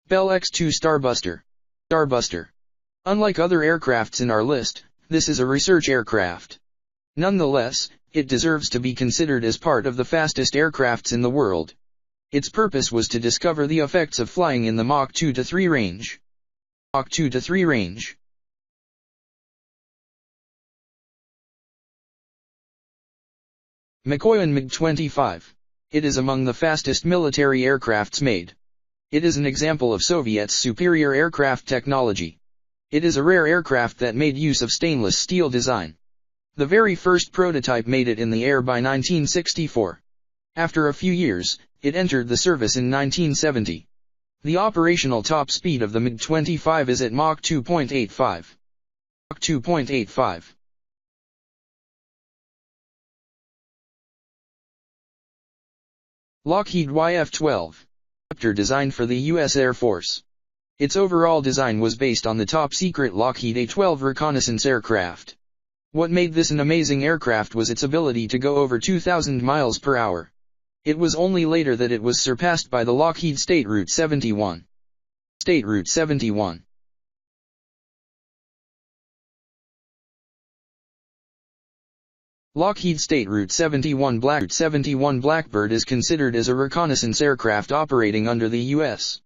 Bell X-2 Starbuster. Starbuster. Unlike other aircrafts in our list, this is a research aircraft. Nonetheless, it deserves to be considered as part of the fastest aircrafts in the world. Its purpose was to discover the effects of flying in the Mach 2 to 3 range. Mach 2 to 3 range. Mikoyan MiG-25. It is among the fastest military aircrafts made. It is an example of Soviets' superior aircraft technology. It is a rare aircraft that made use of stainless steel design. The very first prototype made it in the air by 1964. After a few years, it entered the service in 1970. The operational top speed of the MiG-25 is at Mach 2.85. Mach 2.85. Lockheed YF-12. Interceptor designed for the U.S. Air Force. Its overall design was based on the top-secret Lockheed A-12 reconnaissance aircraft. What made this an amazing aircraft was its ability to go over 2,000 miles per hour. It was only later that it was surpassed by the Lockheed SR-71. SR-71. Lockheed SR-71 Blackbird is considered as a reconnaissance aircraft operating under the U.S.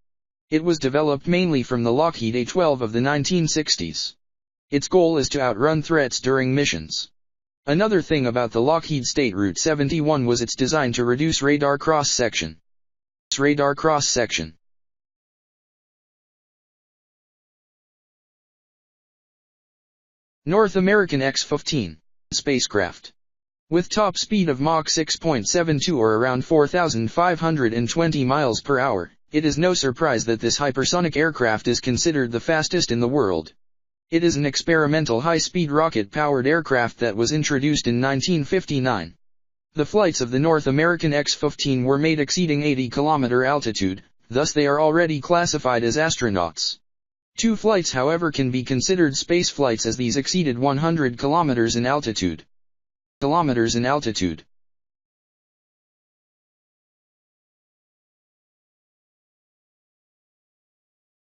It was developed mainly from the Lockheed A-12 of the 1960s. Its goal is to outrun threats during missions. Another thing about the Lockheed SR-71 was its design to reduce radar cross-section. North American X15 spacecraft. With top speed of Mach 6.72 or around 4,520 miles per hour, it is no surprise that this hypersonic aircraft is considered the fastest in the world. It is an experimental high-speed rocket-powered aircraft that was introduced in 1959. The flights of the North American X15 were made exceeding 80-kilometer altitude, thus they are already classified as astronauts. 2 flights however can be considered space flights as these exceeded 100 kilometers in altitude.